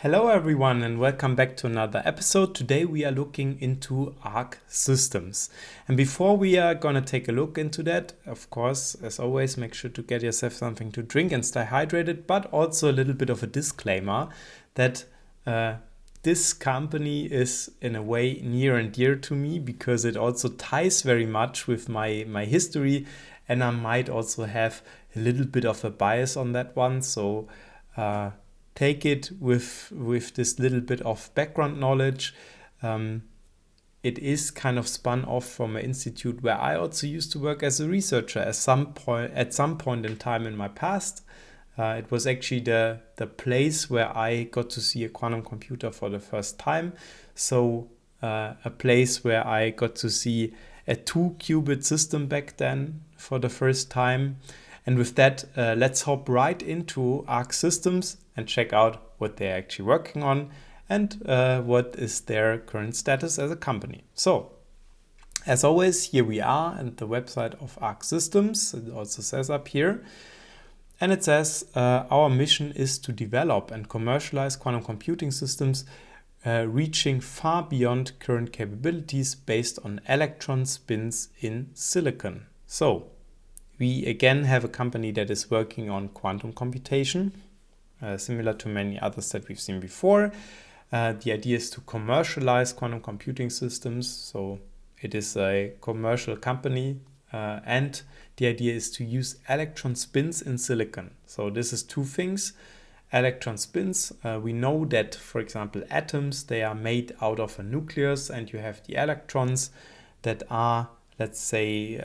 Hello everyone and welcome back to another episode. Today we are looking into Arque systems. And before we are going to take a look into that, of course, as always, make sure to get yourself something to drink and stay hydrated, but also a little bit of a disclaimer that this company is in a way near and dear to me because it also ties very much with my history, and I might also have a little bit of a bias on that one. So take it with this little bit of background knowledge. It is kind of spun off from an institute where I also used to work as a researcher at some point in time in my past. It was actually the place where I got to see a quantum computer for the first time. So a place where I got to see a 2-qubit system back then for the first time. And with that, let's hop right into Arque Systems and check out what they're actually working on and what is their current status as a company. So, as always, here we are at the website of Arque Systems. It also says up here. And it says, our mission is to develop and commercialize quantum computing systems reaching far beyond current capabilities based on electron spins in silicon. So, we again have a company that is working on quantum computation, similar to many others that we've seen before. The idea is to commercialize quantum computing systems. So it is a commercial company, and the idea is to use electron spins in silicon. So this is two things. Electron spins, we know that, for example, atoms, they are made out of a nucleus, and you have the electrons that are, let's say,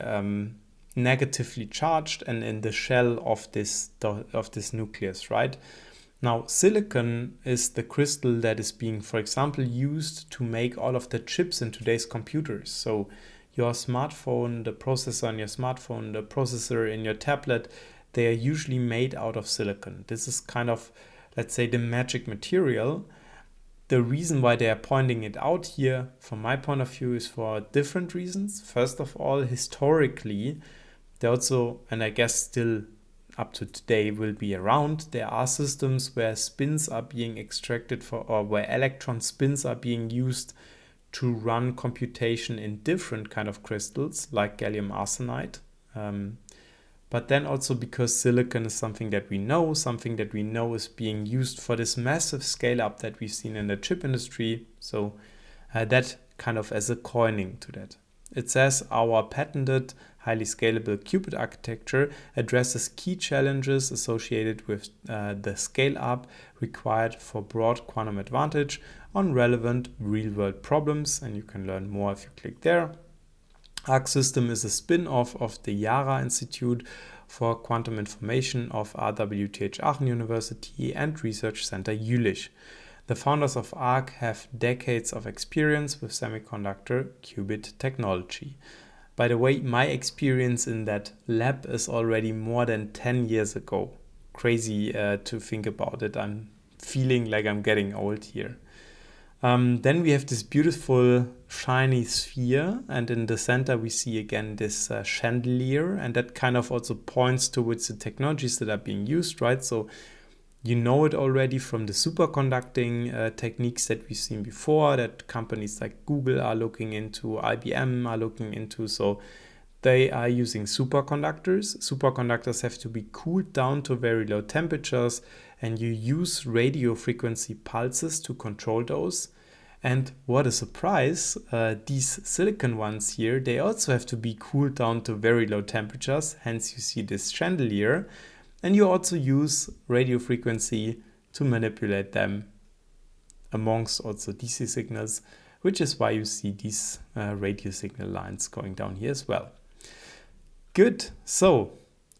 negatively charged and in the shell of this nucleus, right? Now, silicon is the crystal that is being, for example, used to make all of the chips in today's computers. So your smartphone, the processor on your smartphone, the processor in your tablet, they are usually made out of silicon. This is kind of, let's say, the magic material. The reason why they are pointing it out here, from my point of view, is for different reasons. First of all, historically, they also, and I guess still up to today will be around, there are systems where spins are being extracted or where electron spins are being used to run computation in different kind of crystals like gallium arsenide. But then also because silicon is something that we know is being used for this massive scale up that we've seen in the chip industry. So that kind of as a coining to that. It says our patented highly scalable qubit architecture addresses key challenges associated with the scale up required for broad quantum advantage on relevant real-world problems. And you can learn more if you click there. Arque System is a spin-off of the Yara Institute for Quantum Information of RWTH Aachen University and Research Center Jülich. The founders of Arque have decades of experience with semiconductor qubit technology. By the way, my experience in that lab is already more than 10 years ago. Crazy to think about it. I'm feeling like I'm getting old here. Then we have this beautiful shiny sphere, and in the center we see again this chandelier, and that kind of also points towards the technologies that are being used, right? So you know it already from the superconducting techniques that we've seen before, that companies like Google are looking into, IBM are looking into. So they are using superconductors. Superconductors have to be cooled down to very low temperatures, and you use radio frequency pulses to control those. And what a surprise, these silicon ones here, they also have to be cooled down to very low temperatures. Hence you see this chandelier. And you also use radio frequency to manipulate them amongst also DC signals, which is why you see these radio signal lines going down here as well. Good. So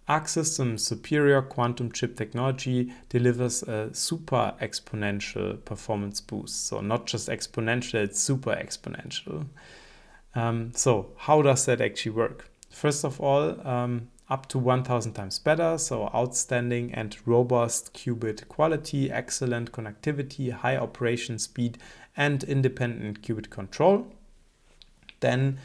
Arque Systems' superior quantum chip technology delivers a super exponential performance boost. So not just exponential, it's super exponential. So how does that actually work? First of all, up to 1000 times better, so outstanding and robust qubit quality, excellent connectivity, high operation speed, and independent qubit control. Then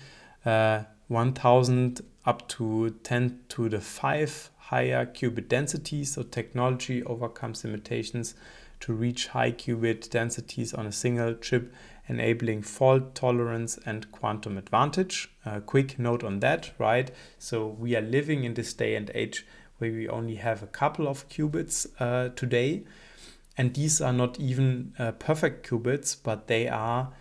1000 up to 10 to the 5 higher qubit density. So technology overcomes limitations to reach high qubit densities on a single chip, enabling fault tolerance and quantum advantage. Quick note on that, right? So we are living in this day and age where we only have a couple of qubits today. And these are not even perfect qubits, but they are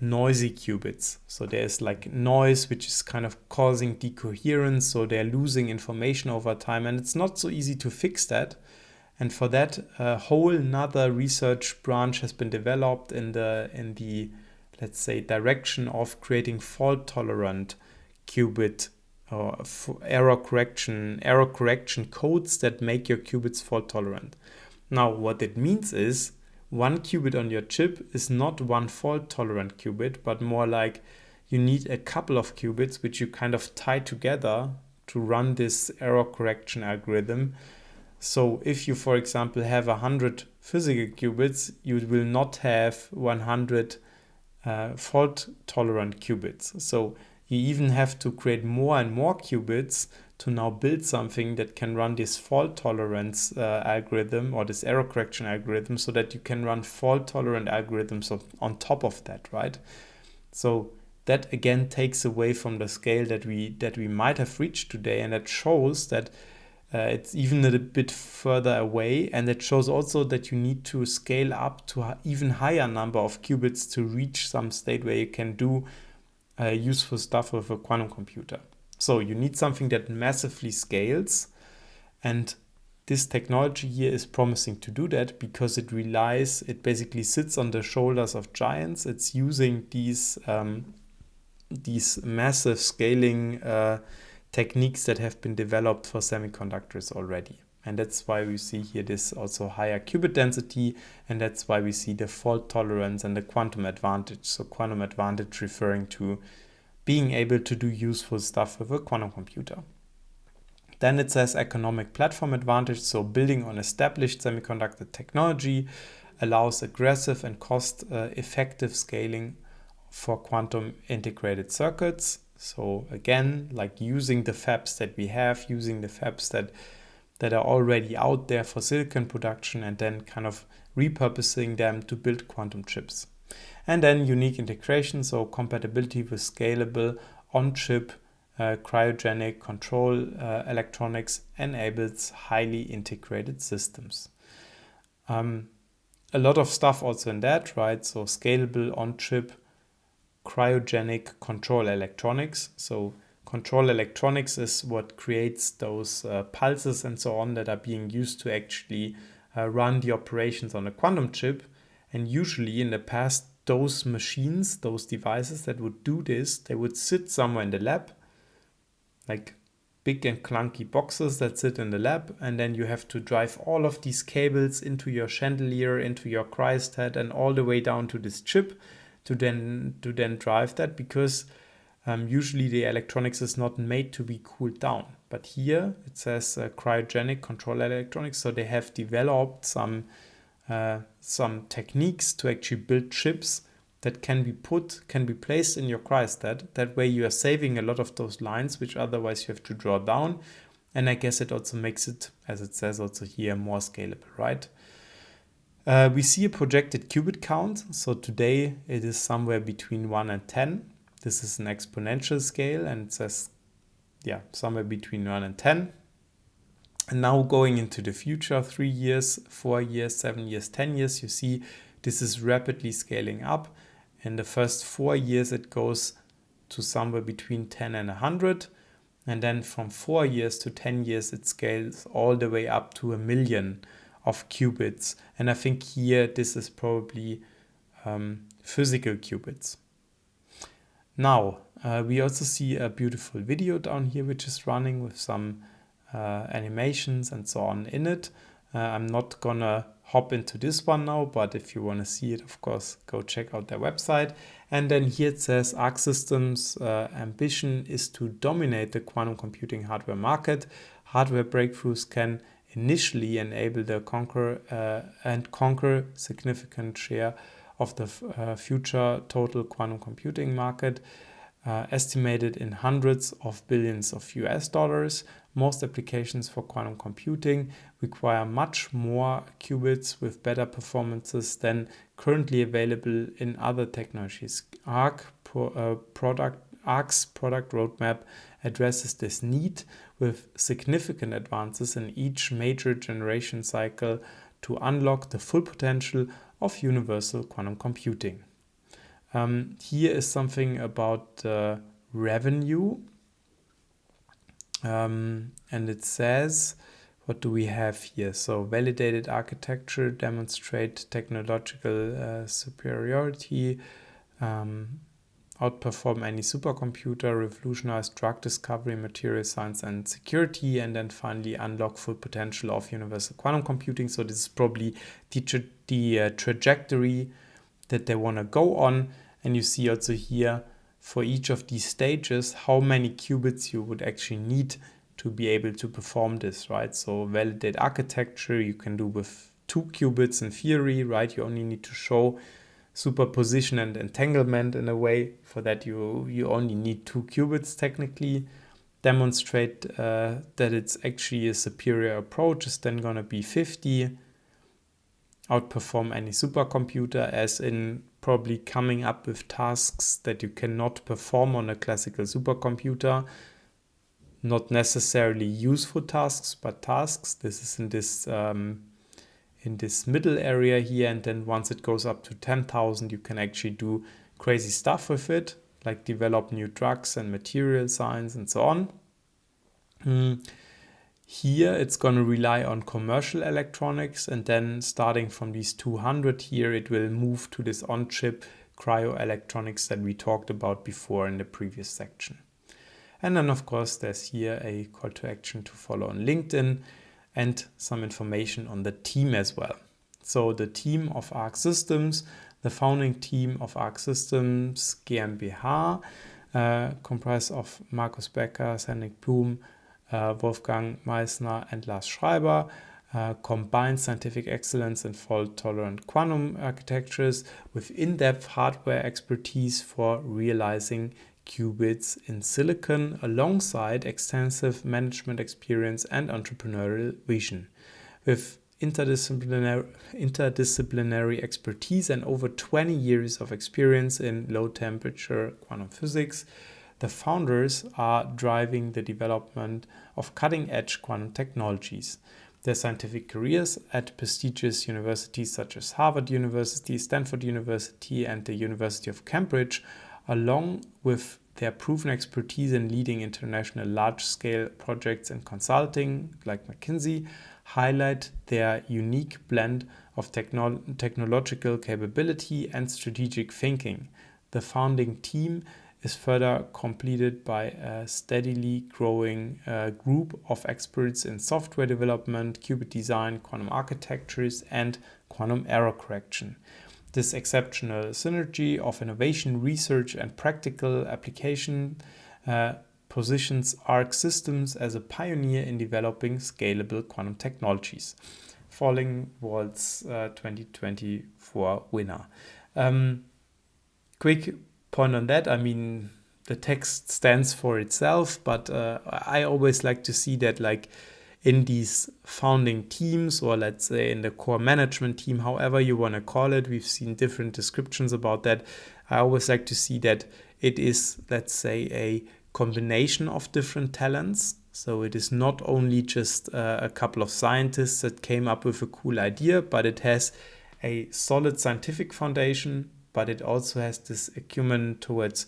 noisy qubits. So there's like noise, which is kind of causing decoherence. So they're losing information over time, and it's not so easy to fix that. And for that, a whole nother research branch has been developed in the let's say direction of creating fault tolerant qubit or error correction codes that make your qubits fault tolerant. Now, what it means is one qubit on your chip is not one fault tolerant qubit, but more like you need a couple of qubits which you kind of tie together to run this error correction algorithm. So if you, for example, have 100 physical qubits, you will not have 100 fault tolerant qubits. So you even have to create more and more qubits to now build something that can run this fault tolerance algorithm or this error correction algorithm, so that you can run fault tolerant algorithms on top of that, right? So that again takes away from the scale that we might have reached today, and that shows that it's even a bit further away, and it shows also that you need to scale up to an even higher number of qubits to reach some state where you can do useful stuff with a quantum computer. So you need something that massively scales, and this technology here is promising to do that because it basically sits on the shoulders of giants. It's using these massive scaling techniques that have been developed for semiconductors already. And that's why we see here this also higher qubit density, and that's why we see the fault tolerance and the quantum advantage. So quantum advantage referring to being able to do useful stuff with a quantum computer. Then it says economic platform advantage. So building on established semiconductor technology allows aggressive and cost-effective scaling for quantum integrated circuits. So again, like using the fabs that we have, using the fabs that are already out there for silicon production, and then kind of repurposing them to build quantum chips. And then unique integration, so compatibility with scalable on-chip cryogenic control electronics enables highly integrated systems. A lot of stuff also in that, right? So scalable on-chip cryogenic control electronics. So control electronics is what creates those pulses and so on that are being used to actually run the operations on a quantum chip. And usually in the past, those machines, those devices that would do this, they would sit somewhere in the lab, like big and clunky boxes that sit in the lab, and then you have to drive all of these cables into your chandelier, into your cryostat, and all the way down to this chip to then drive that, because usually the electronics is not made to be cooled down. But here it says cryogenic control electronics, so they have developed some techniques to actually build chips that can be placed in your cryostat. That way you are saving a lot of those lines, which otherwise you have to draw down. And I guess it also makes it, as it says also here, more scalable, right? We see a projected qubit count. So today it is somewhere between 1 and 10. This is an exponential scale, and it says, somewhere between 1 and 10. And now going into the future, 3 years, 4 years, 7 years, 10 years, you see this is rapidly scaling up. In the first 4 years, it goes to somewhere between 10 and 100. And then from 4 years to 10 years, it scales all the way up to 1 million of qubits. And I think here, this is probably physical qubits. Now, we also see a beautiful video down here, which is running with some animations and so on in it. I'm not gonna hop into this one now, but if you want to see it, of course, go check out their website. And then here it says Arc Systems' ambition is to dominate the quantum computing hardware market. Hardware breakthroughs can initially enable the conquer significant share of the future total quantum computing market. estimated in hundreds of billions of US dollars. Most applications for quantum computing require much more qubits with better performances than currently available in other technologies. Arque's product roadmap addresses this need with significant advances in each major generation cycle to unlock the full potential of universal quantum computing. Here is something about revenue. And it says, what do we have here? So validated architecture, demonstrate technological superiority, outperform any supercomputer, revolutionize drug discovery, material science and security, and then finally unlock full potential of universal quantum computing. So this is probably the trajectory that they want to go on. And you see also here for each of these stages how many qubits you would actually need to be able to perform this, right? So validate architecture you can do with 2 qubits in theory, right? You only need to show superposition and entanglement in a way. For that you only need 2 qubits technically. Demonstrate that it's actually a superior approach is then going to be 50. Outperform any supercomputer, as in probably coming up with tasks that you cannot perform on a classical supercomputer. Not necessarily useful tasks, but tasks. This is in this middle area here, and then once it goes up to 10,000, you can actually do crazy stuff with it, like develop new drugs and material science and so on. Here it's going to rely on commercial electronics, and then starting from these 200 here, it will move to this on-chip cryo-electronics that we talked about before in the previous section. And then of course there's here a call to action to follow on LinkedIn and some information on the team as well. So the team of Arque Systems, the founding team of Arque Systems GmbH, comprised of Markus Becker, Henrik Blum, Wolfgang Meissner and Lars Schreiber, combines scientific excellence in fault-tolerant quantum architectures with in-depth hardware expertise for realizing qubits in silicon, alongside extensive management experience and entrepreneurial vision. With interdisciplinary expertise and over 20 years of experience in low-temperature quantum physics, the founders are driving the development of cutting-edge quantum technologies. Their scientific careers at prestigious universities such as Harvard University, Stanford University, and the University of Cambridge, along with their proven expertise in leading international large-scale projects and consulting, like McKinsey, highlight their unique blend of technological capability and strategic thinking. The founding team is further completed by a steadily growing group of experts in software development, qubit design, quantum architectures, and quantum error correction. This exceptional synergy of innovation, research, and practical application positions Arque Systems as a pioneer in developing scalable quantum technologies. Falling Waltz 2024 winner. Quick point on that. I mean, the text stands for itself, but I always like to see that, like, in these founding teams, or let's say in the core management team, however you want to call it, we've seen different descriptions about that. I always like to see that it is, let's say, a combination of different talents. So it is not only just a couple of scientists that came up with a cool idea, but it has a solid scientific foundation, but it also has this acumen towards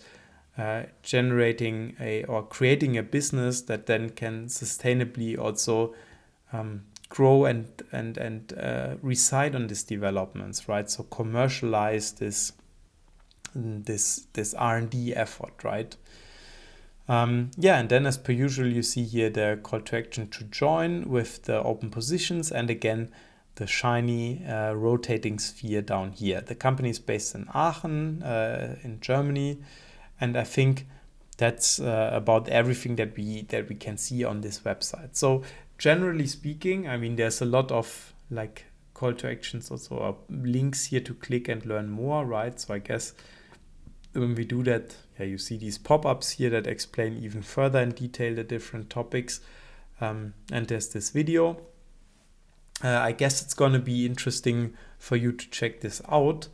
generating or creating a business that then can sustainably also grow and reside on these developments, right? So commercialize this R&D effort, right? And then as per usual, you see here the call to action to join with the open positions, and again the shiny rotating sphere down here. The company is based in Aachen in Germany. And I think that's about everything that we can see on this website. So generally speaking, I mean, there's a lot of like call to actions, also links here to click and learn more, right? So I guess when we do that, you see these pop-ups here that explain even further in detail the different topics. And there's this video. I guess it's going to be interesting for you to check this out.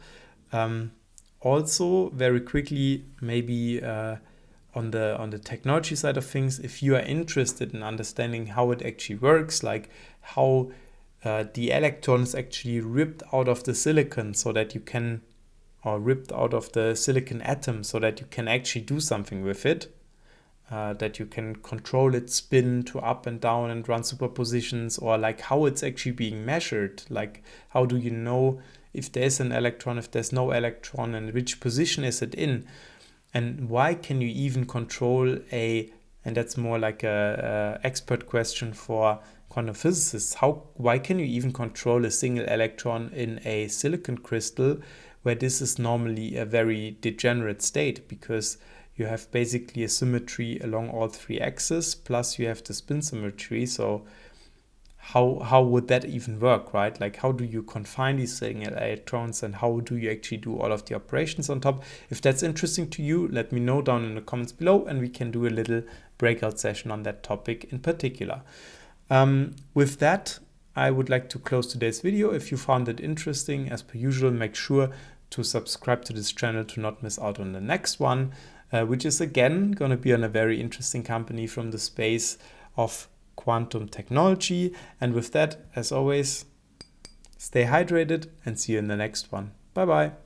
Also, very quickly, maybe on the technology side of things, if you are interested in understanding how it actually works, like how the electron is actually ripped out of the silicon so that you can, or ripped out of the silicon atom so that you can actually do something with it, that you can control its spin to up and down and run superpositions, or like how it's actually being measured, like how do you know if there's an electron, if there's no electron, and which position is it in, and why can you even control and that's more like a expert question for quantum physicists, why can you even control a single electron in a silicon crystal where this is normally a very degenerate state, because you have basically a symmetry along all three axes, plus you have the spin symmetry. So how would that even work, right? Like how do you confine these single electrons, and how do you actually do all of the operations on top? If that's interesting to you, let me know down in the comments below, and we can do a little breakout session on that topic in particular. With that, I would like to close today's video. If you found it interesting, as per usual, make sure to subscribe to this channel to not miss out on the next one, which is again going to be on a very interesting company from the space of quantum technology. And with that, as always, stay hydrated and see you in the next one. Bye bye.